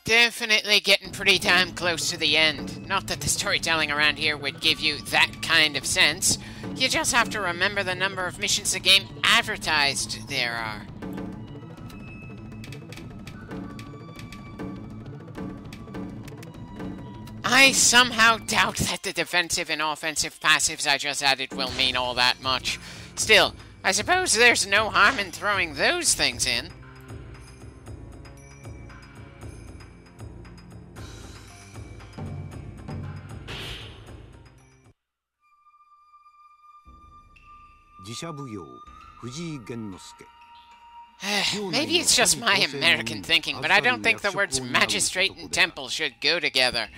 Definitely getting pretty damn close to the end. Not that the storytelling around here would give you that kind of sense. You just have to remember the number of missions the game advertised there are. I somehow doubt that the defensive and offensive passives I just added will mean all that much. Still, I suppose there's no harm in throwing those things in. Maybe it's just my American thinking, but I don't think the words magistrate and temple should go together.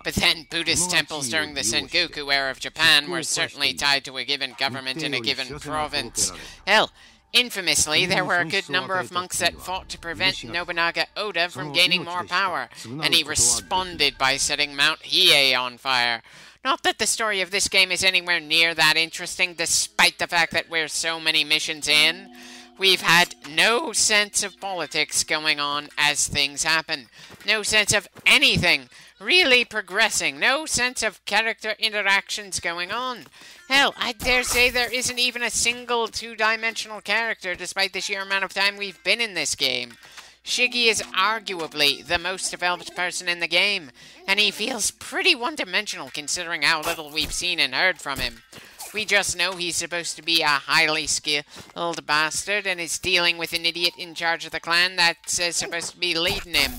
But then, Buddhist temples during the Sengoku era of Japan were certainly tied to a given government in a given province. Hell, infamously, there were a good number of monks that fought to prevent Nobunaga Oda from gaining more power, and he responded by setting Mount Hiei on fire. Not that the story of this game is anywhere near that interesting, despite the fact that we're so many missions in. We've had no sense of politics going on as things happen. No sense of anything really progressing. No sense of character interactions going on. Hell, I dare say there isn't even a single two-dimensional character despite the sheer amount of time we've been in this game. Shiggy is arguably the most developed person in the game, and he feels pretty one-dimensional considering how little we've seen and heard from him. We just know he's supposed to be a highly skilled bastard and is dealing with an idiot in charge of the clan that's supposed to be leading him.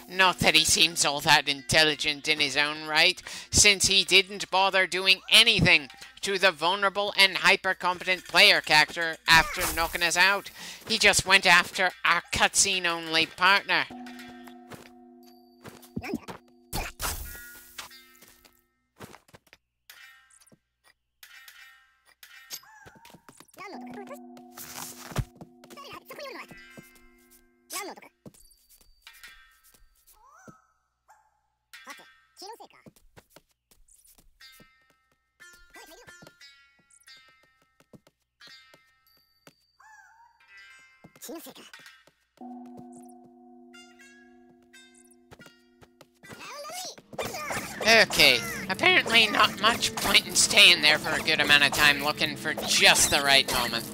Not that he seems all that intelligent in his own right, since he didn't bother doing anything to the vulnerable and hyper-competent player character after knocking us out. He just went after our cutscene-only partner. Okay, apparently not much point in staying there for a good amount of time looking for just the right moment.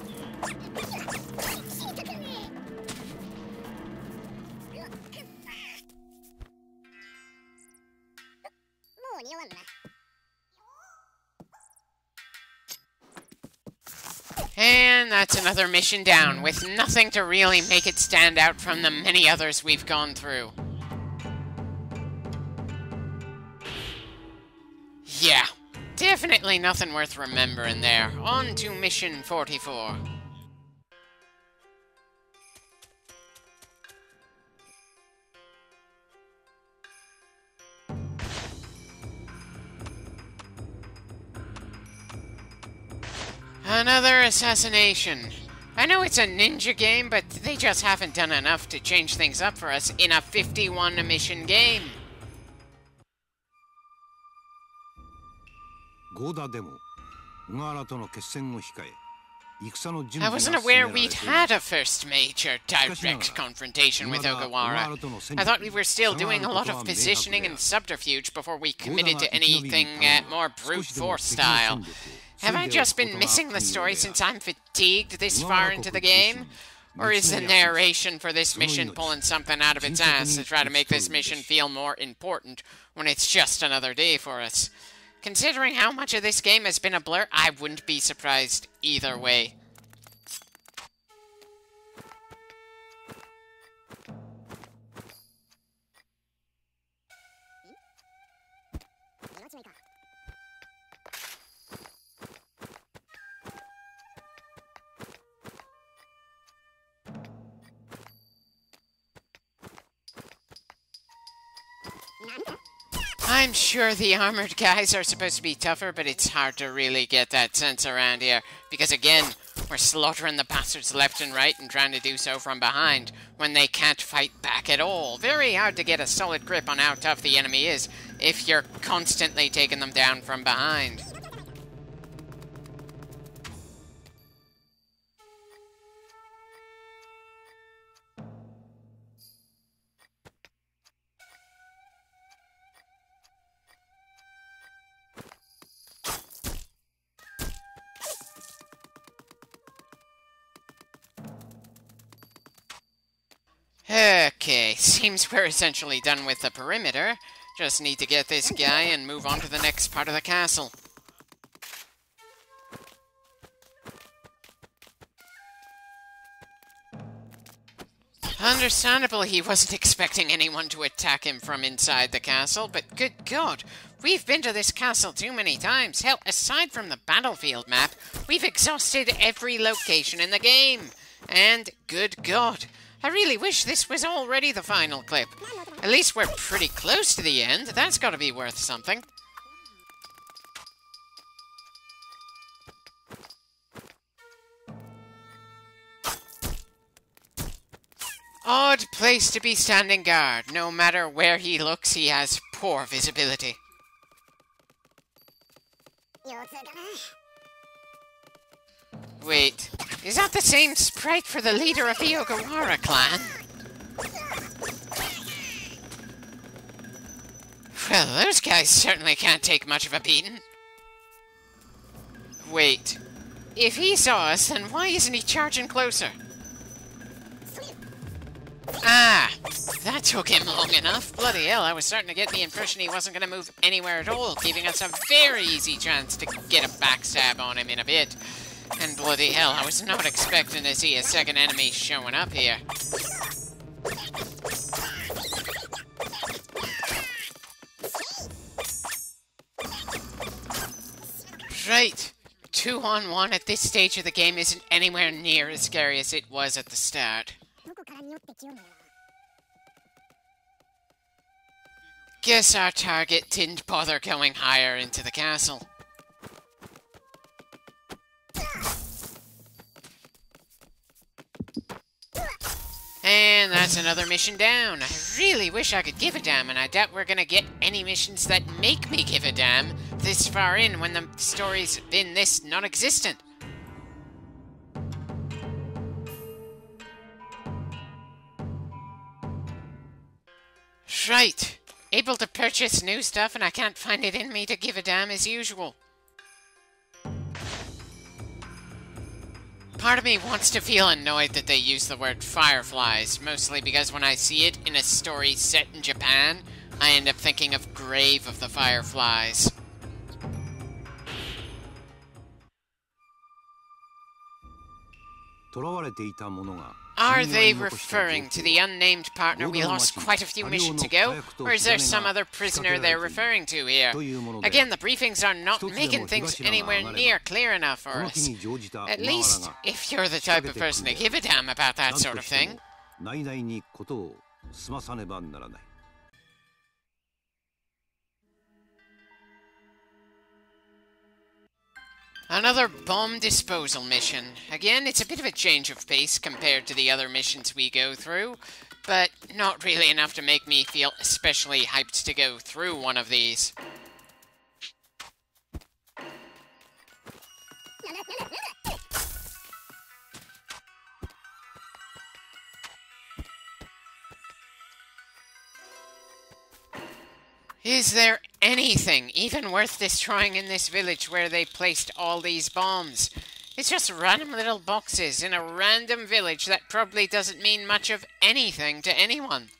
And that's another mission down, with nothing to really make it stand out from the many others we've gone through. Yeah, definitely nothing worth remembering there. On to mission 44. Another assassination. I know it's a ninja game, but they just haven't done enough to change things up for us in a 51-mission game. I wasn't aware we'd had a first major direct confrontation with Ogawara. I thought we were still doing a lot of positioning and subterfuge before we committed to anything more brute force style. Have I just been missing the story since I'm fatigued this far into the game? Or is the narration for this mission pulling something out of its ass to try to make this mission feel more important when it's just another day for us? Considering how much of this game has been a blur, I wouldn't be surprised either way. I'm sure the armored guys are supposed to be tougher, but it's hard to really get that sense around here. Because again, we're slaughtering the bastards left and right and trying to do so from behind when they can't fight back at all. Very hard to get a solid grip on how tough the enemy is if you're constantly taking them down from behind. seems we're essentially done with the perimeter. Just need to get this guy and move on to the next part of the castle. Understandable he wasn't expecting anyone to attack him from inside the castle, but good God, we've been to this castle too many times. Hell, aside from the battlefield map, we've exhausted every location in the game. And good God, I really wish this was already the final clip. At least we're pretty close to the end. That's got to be worth something. Odd place to be standing guard. No matter where he looks, he has poor visibility. Wait, is that the same sprite for the leader of the Ogawara clan? Well, those guys certainly can't take much of a beating. Wait, if he saw us, then why isn't he charging closer? Ah, that took him long enough. Bloody hell, I was starting to get the impression he wasn't going to move anywhere at all, giving us a very easy chance to get a backstab on him in a bit. And bloody hell, I was not expecting to see a second enemy showing up here. Right, 2-on-1 at this stage of the game isn't anywhere near as scary as it was at the start. Guess our target didn't bother going higher into the castle. And that's another mission down. I really wish I could give a damn, and I doubt we're gonna get any missions that make me give a damn this far in when the story's been this non-existent. Right. Able to purchase new stuff, and I can't find it in me to give a damn as usual. Part of me wants to feel annoyed that they use the word fireflies, mostly because when I see it in a story set in Japan, I end up thinking of Grave of the Fireflies. Are they referring to the unnamed partner we lost quite a few missions ago, or is there some other prisoner they're referring to here? Again, the briefings are not making things anywhere near clear enough for us. At least, if you're the type of person to give a damn about that sort of thing. Another bomb disposal mission. Again, it's a bit of a change of pace compared to the other missions we go through, but not really enough to make me feel especially hyped to go through one of these. Is there anything even worth destroying in this village where they placed all these bombs? It's just random little boxes in a random village that probably doesn't mean much of anything to anyone.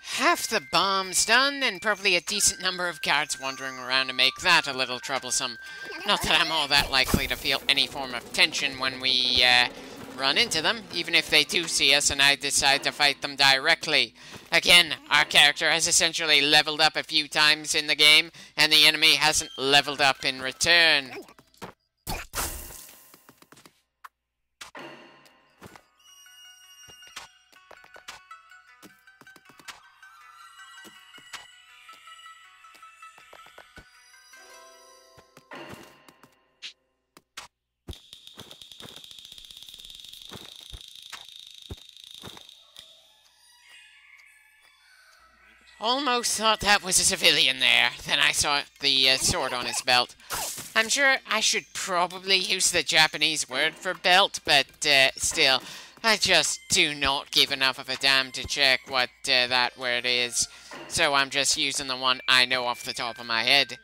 Half the bombs done, and probably a decent number of guards wandering around to make that a little troublesome. Not that I'm all that likely to feel any form of tension when we, run into them, even if they do see us and I decide to fight them directly. Again, our character has essentially leveled up a few times in the game, and the enemy hasn't leveled up in return. Almost thought that was a civilian there. Then I saw the sword on his belt. I'm sure I should probably use the Japanese word for belt, but still, I just do not give enough of a damn to check what that word is, so I'm just using the one I know off the top of my head.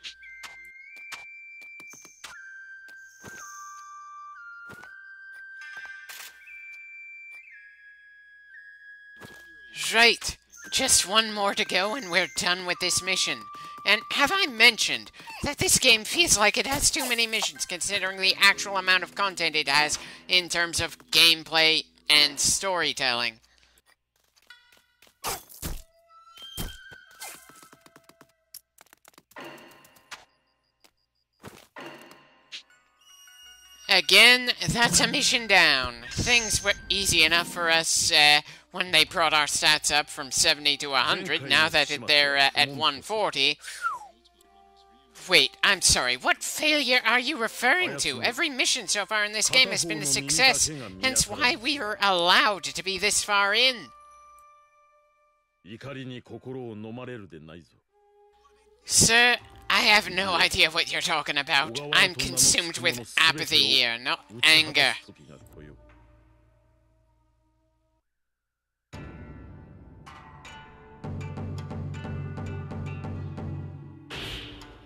Right, just one more to go and we're done with this mission. And have I mentioned that this game feels like it has too many missions considering the actual amount of content it has in terms of gameplay and storytelling? Again, that's a mission down. Things were easy enough for us when they brought our stats up from 70 to 100. Now that they're at 140... Wait, I'm sorry, what failure are you referring to? Every mission so far in this game has been a success, hence why we are allowed to be this far in. Sir, I have no idea what you're talking about. I'm consumed with apathy here, not anger.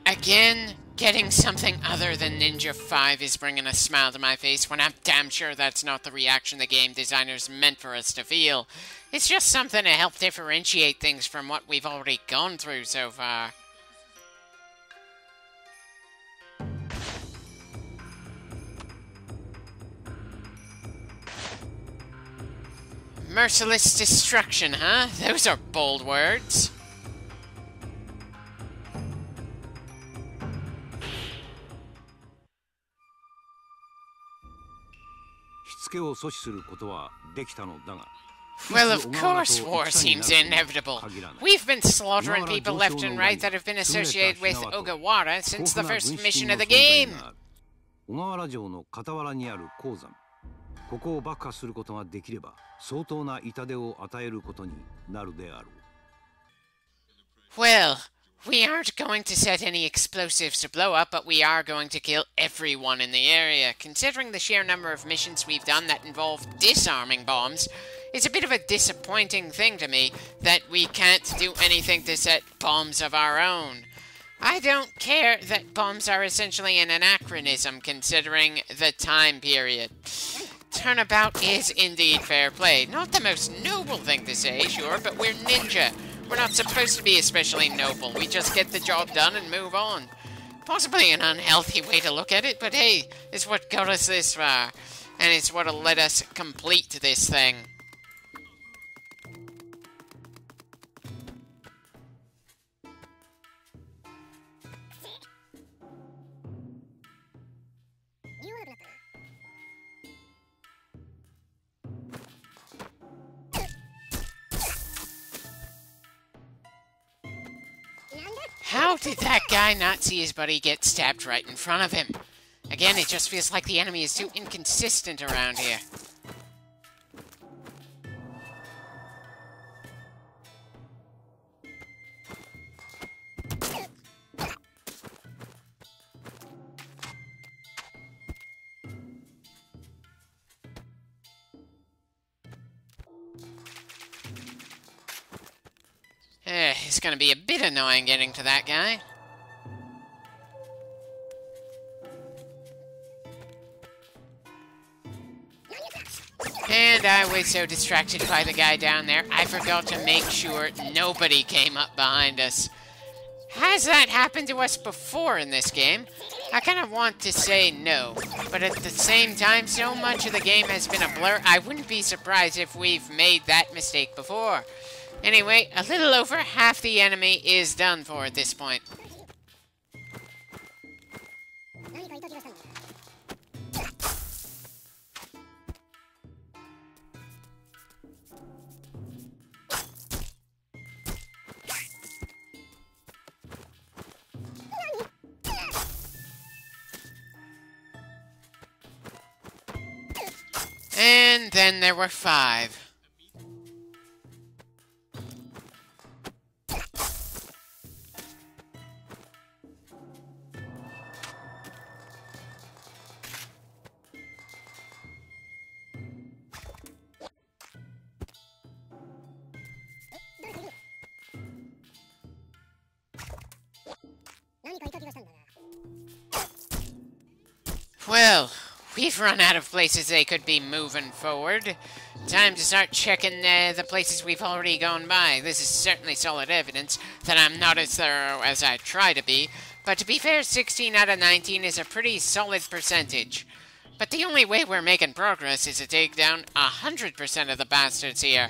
Again, getting something other than Ninja 5 is bringing a smile to my face when I'm damn sure that's not the reaction the game designers meant for us to feel. It's just something to help differentiate things from what we've already gone through so far. Merciless destruction, huh? Those are bold words. Well, of course war seems inevitable. We've been slaughtering people left and right that have been associated with Ogawara since the first mission of the game. Well, we aren't going to set any explosives to blow up, but we are going to kill everyone in the area. Considering the sheer number of missions we've done that involve disarming bombs, it's a bit of a disappointing thing to me that we can't do anything to set bombs of our own. I don't care that bombs are essentially an anachronism considering the time period. Turnabout is indeed fair play. Not the most noble thing to say, sure, but we're ninja. We're not supposed to be especially noble. We just get the job done and move on. Possibly an unhealthy way to look at it, but hey, it's what got us this far. And it's what'll let us complete this thing. How did that guy not see his buddy get stabbed right in front of him? Again, it just feels like the enemy is too inconsistent around here. It's gonna be a bit annoying getting to that guy. And I was so distracted by the guy down there, I forgot to make sure nobody came up behind us. Has that happened to us before in this game? I kind of want to say no, but at the same time, so much of the game has been a blur, I wouldn't be surprised if we've made that mistake before. Anyway, a little over half the enemy is done for at this point. And then there were 5. Well, we've run out of places they could be moving forward. Time to start checking the places we've already gone by. This is certainly solid evidence that I'm not as thorough as I try to be, but to be fair, 16 out of 19 is a pretty solid percentage. But the only way we're making progress is to take down 100% of the bastards here.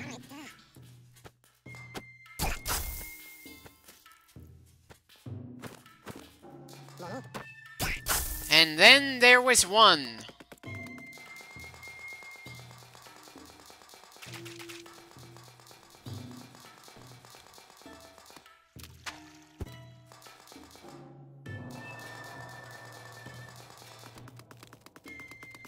And then there was one.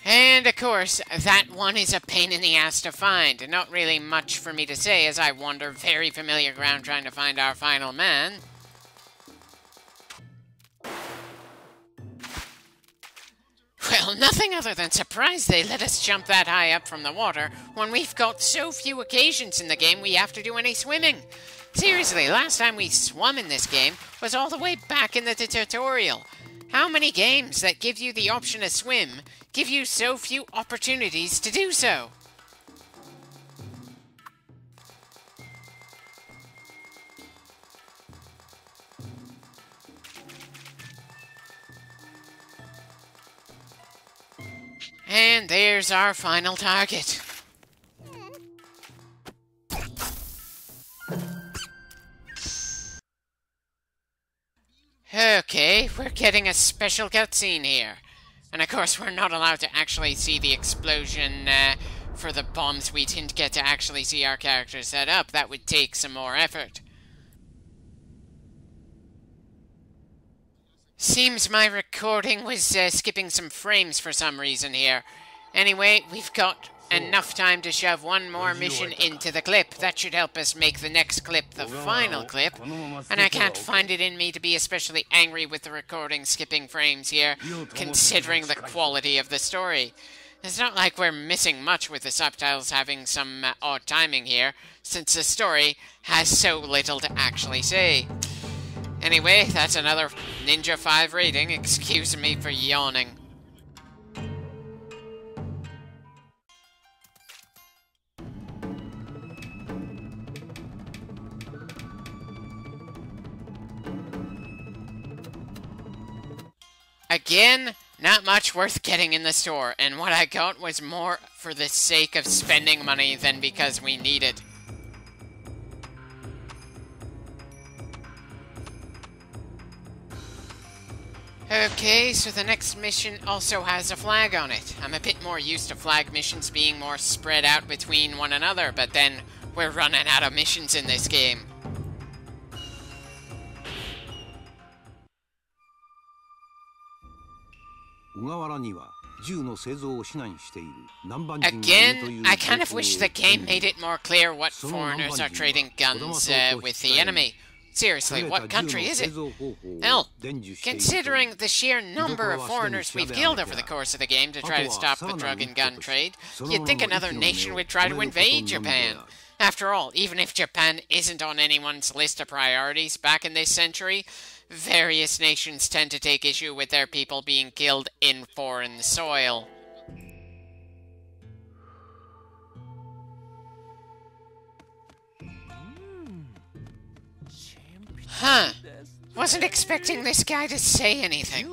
And of course, that one is a pain in the ass to find. Not really much for me to say as I wander very familiar ground trying to find our final man. Well, nothing other than surprised they let us jump that high up from the water when we've got so few occasions in the game we have to do any swimming. Seriously, last time we swum in this game was all the way back in the tutorial. How many games that give you the option to swim give you so few opportunities to do so? And there's our final target. Okay, we're getting a special cutscene here. And of course, we're not allowed to actually see the explosion for the bombs. We didn't get to actually see our character set up. That would take some more effort. Seems my recording was skipping some frames for some reason here. Anyway, we've got enough time to shove one more mission into the clip. That should help us make the next clip the final clip. And I can't find it in me to be especially angry with the recording skipping frames here, considering the quality of the story. It's not like we're missing much with the subtitles having some odd timing here, since the story has so little to actually say. Anyway, that's another Ninja 5 rating. Excuse me for yawning. Again, not much worth getting in the store, and what I got was more for the sake of spending money than because we need it. Okay, so the next mission also has a flag on it. I'm a bit more used to flag missions being more spread out between one another, but then we're running out of missions in this game. Again, I kind of wish the game made it more clear what foreigners are trading guns with the enemy. Seriously, what country is it? Hell, considering the sheer number of foreigners we've killed over the course of the game to try to stop the drug and gun trade, you'd think another nation would try to invade Japan. After all, even if Japan isn't on anyone's list of priorities back in this century, various nations tend to take issue with their people being killed in foreign soil. Huh. Wasn't expecting this guy to say anything.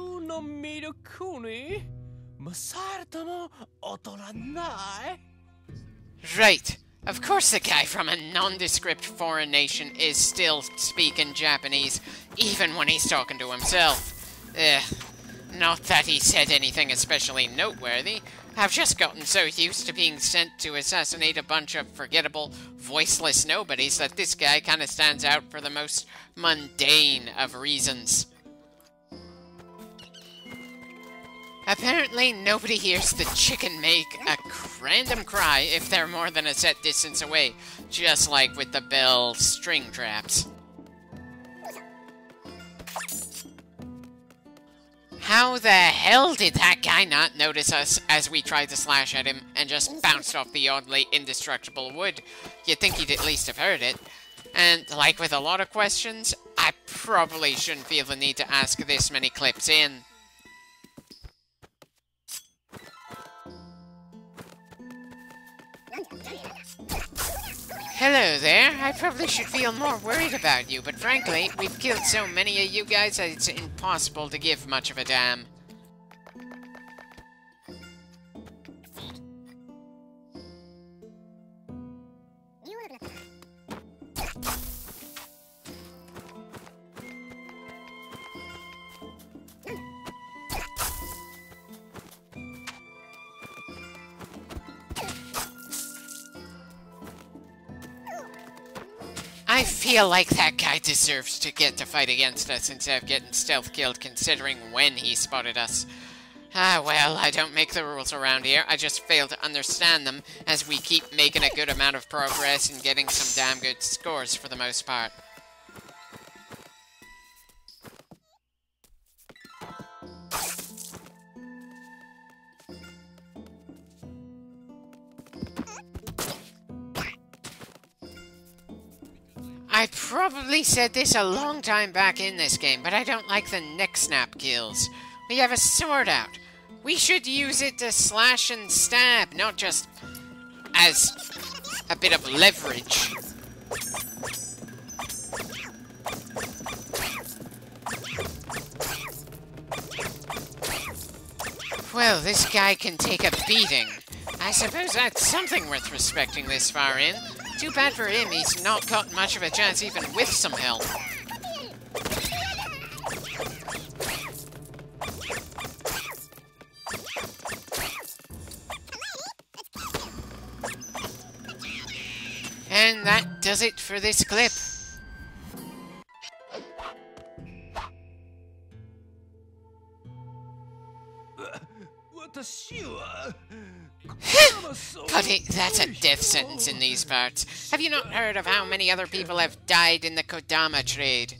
Right. Of course the guy from a nondescript foreign nation is still speaking Japanese, even when he's talking to himself. Not that he said anything especially noteworthy. I've just gotten so used to being sent to assassinate a bunch of forgettable, voiceless nobodies that this guy kind of stands out for the most mundane of reasons. Apparently, nobody hears the chicken make a random cry if they're more than a set distance away, just like with the bell string traps. How the hell did that guy not notice us as we tried to slash at him and just bounced off the oddly indestructible wood? You'd think he'd at least have heard it. And like with a lot of questions, I probably shouldn't feel the need to ask this many clips in. Hello there. I probably should feel more worried about you, but frankly, we've killed so many of you guys that it's impossible to give much of a damn. I feel like that guy deserves to get to fight against us instead of getting stealth killed, considering when he spotted us. Ah, well, I don't make the rules around here. I just fail to understand them as we keep making a good amount of progress and getting some damn good scores for the most part. I probably said this a long time back in this game, but I don't like the neck snap kills. We have a sword out. We should use it to slash and stab, not just as a bit of leverage. Well, this guy can take a beating. I suppose that's something worth respecting this far in. Too bad for him, he's not got much of a chance even with some help. And that does it for this clip. Buddy, that's a death sentence in these parts. Have you not heard of how many other people have died in the Kodama trade?